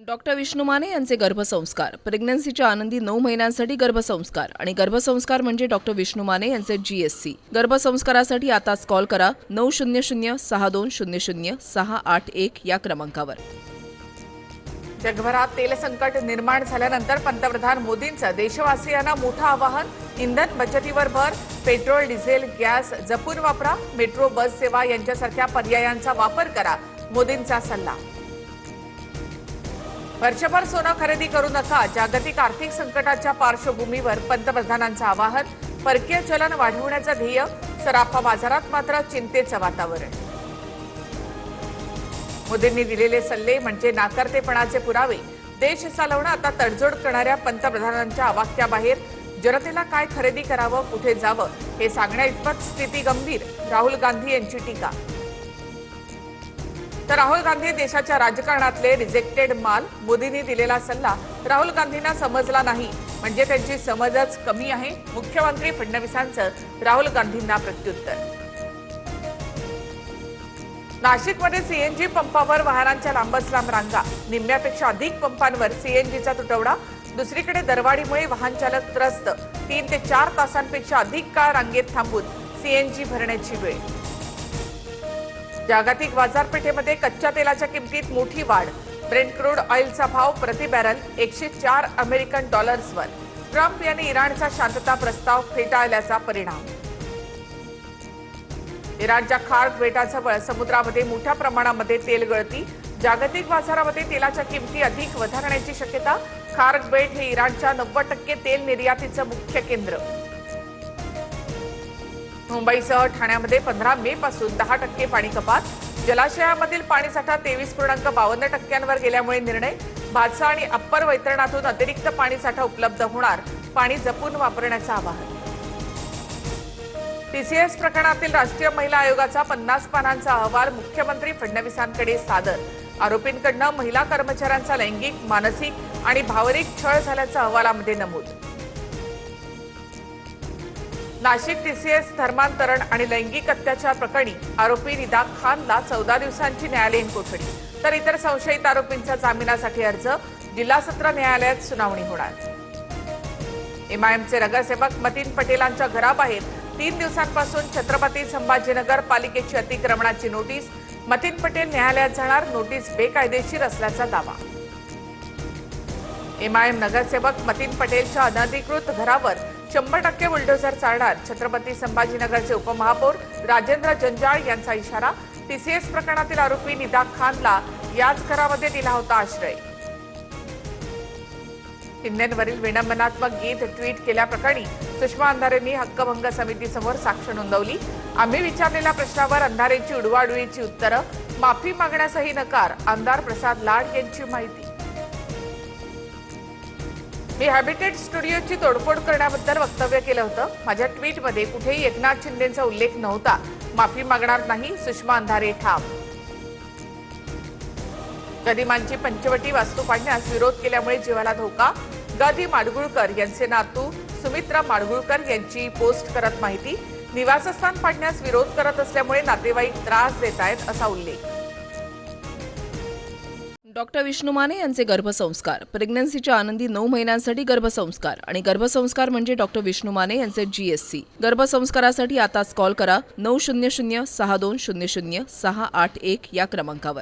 Doctor Vishnu Mane यांचे गर्भसंस्कार, प्रेग्नन्सीच्या आनंदी 9 महिन्यांसाठी गर्भसंस्कार आणि गर्भसंस्कार म्हणजे डॉक्टर विष्णू माने यांचे GSC। गर्भसंस्कारासाठी आताच कॉल करा 900-6200-681 या क्रमांकावर। जगभरात तेल संकट निर्माण झाल्यानंतर पंतप्रधान मोदींचं देशवासियांना मोठं आवाहन। इंधन बचतीवर भर, पेट्रोल, डिझेल, गॅस जपून वापरा, मेट्रो, बस सेवा यांच्यासारख्या पर्यायांचा वापर करा, मोदींचा सल्ला। वर्षभर सोनं खरेदी करू नका, जागतिक आर्थिक संकटाच्या पार्श्वभूमीवर पंतप्रधानांचं आवाहन। परकीय चलन वाढवण्याचं ध्येय, सराफा बाजारात मात्र चिंतेचं वातावरण। मोदींनी दिलेले सल्ले म्हणजे नाकर्तेपणाचे पुरावे। देश चालवणं आता तडजोड करणाऱ्या पंतप्रधानांच्या आवाक्याबाहेर। जनतेला काय खरेदी करावं, कुठे जावं हे सांगण्याइतपत स्थिती गंभीर, राहुल गांधी यांची टीका। तर राहुल गांधी देशाच्या राजकारणातले रिजेक्टेड माल, मोदींनी दिलेला सल्ला राहुल गांधींना समजला नाही म्हणजे त्यांची समजच कमी आहे। मुख्यमंत्री फडणवीसांचं राहुल गांधींना प्रत्युत्तर। नाशिकमध्ये सीएनजी पंपावर वाहनांच्या लांबच लांब रांगा, निम्म्यापेक्षा अधिक पंपांवर सीएनजीचा तुटवडा। दुसरीकडे दरवाढीमुळे वाहन चालक त्रस्त, 3 ते 4 तासांपेक्षा अधिक काळ रांगेत थांबून सीएनजी भरण्याची वेळ। जागतिक बाजारपेठेमध्ये कच्च्या तेलाच्या किमतीत मोठी वाढ, ब्रेंट क्रूड ऑइलचा भाव प्रति बॅरल 104 अमेरिकन डॉलर्सवर। ट्रम्प यांनी इराणचा शांतता प्रस्ताव फेटाळल्याचा परिणाम। इराणच्या खार्क बेटाजवळ समुद्रामध्ये मोठ्या प्रमाणामध्ये तेल गळती, जागतिक बाजारामध्ये तेलाच्या किमती अधिक वधारण्याची शक्यता। खार्क बेट हे इराणच्या 90% तेल निर्यातीचं मुख्य केंद्र। मुंबईसह ठाण्यामध्ये 15 मे पासून 10% पाणी कपात, जलाशयामधील पाणीसाठा 23.52% गेल्यामुळे निर्णय। भातसा आणि अप्पर वैतरणातून अतिरिक्त पाणीसाठा उपलब्ध होणार, पाणी जपून वापरण्याचं आवाहन। TCS प्रकरणातील राष्ट्रीय महिला आयोगाचा 50 पानांचा अहवाल मुख्यमंत्री फडणवीसांकडे सादर। आरोपींकडून महिला कर्मचाऱ्यांचा लैंगिक, मानसिक आणि भावनिक छळ झाल्याचं अहवालामध्ये नमूद। नाशिक TCS धर्मांतरण आणि लैंगिक अत्याचार प्रकरणी आरोपी निदा खानला 14 दिवसांची न्यायालयीन कोठडी, तर इतर संशयित आरोपींचा जामिनासाठी अर्ज जिल्हा सत्र न्यायालयात सुनावणी होणार। MIMचे नगरसेवक मतीन पटेलांच्या घराबाहेर 3 दिवसांपासून छत्रपती संभाजीनगर पालिकेची अतिक्रमणाची नोटीस। मतीन पटेल न्यायालयात जाणार, नोटीस बेकायदेशीर असल्याचा दावा। MIM नगरसेवक मतीन पटेलच्या अनधिकृत घरावर 100% बुलडोझर चालणार, छत्रपती संभाजीनगरचे उपमहापौर राजेंद्र जंजाळ यांचा इशारा। TCS प्रकरणातील आरोपी निदा खानला याच घरामध्ये दिला होता आश्रय। शिंदेंवरील विडंबनात्मक गीत ट्विट केल्याप्रकरणी सुषमा अंधारेंनी हक्कभंग समितीसमोर साक्ष नोंदवली। आम्ही विचारलेल्या प्रश्नावर अंधारेंची उडवाउडवीची उत्तरं, माफी मागण्यासही नकार, आमदार प्रसाद लाड यांची माहिती। मी हॅबिटेट स्टुडिओची तोडफोड करण्याबद्दल वक्तव्य केलं होतं। माझ्या ट्विटमध्ये कुठेही एकनाथ शिंदेंचा उल्लेख नव्हता, माफी मागणार नाही, सुषमा अंधारे ठाम। गदिमांची पंचवटी वास्तू पाडण्यास विरोध केल्यामुळे जीवाला धोका, गदी माडगुळकर यांचे नातू सुमित्रा माडगुळकर यांची पोस्ट करत माहिती। निवासस्थान पाडण्यास विरोध करत असल्यामुळे नातेवाईक त्रास देत आहेत असा उल्लेख। डॉक्टर विष्णू माने यांचे गर्भसंस्कार, प्रेग्नन्सीच्या आनंदी 9 महिन्यांसाठी गर्भसंस्कार आणि गर्भसंस्कार म्हणजे डॉक्टर विष्णू माने यांचे GSC। गर्भसंस्कारासाठी आताच कॉल करा 900-6200-681 या क्रमांकावर।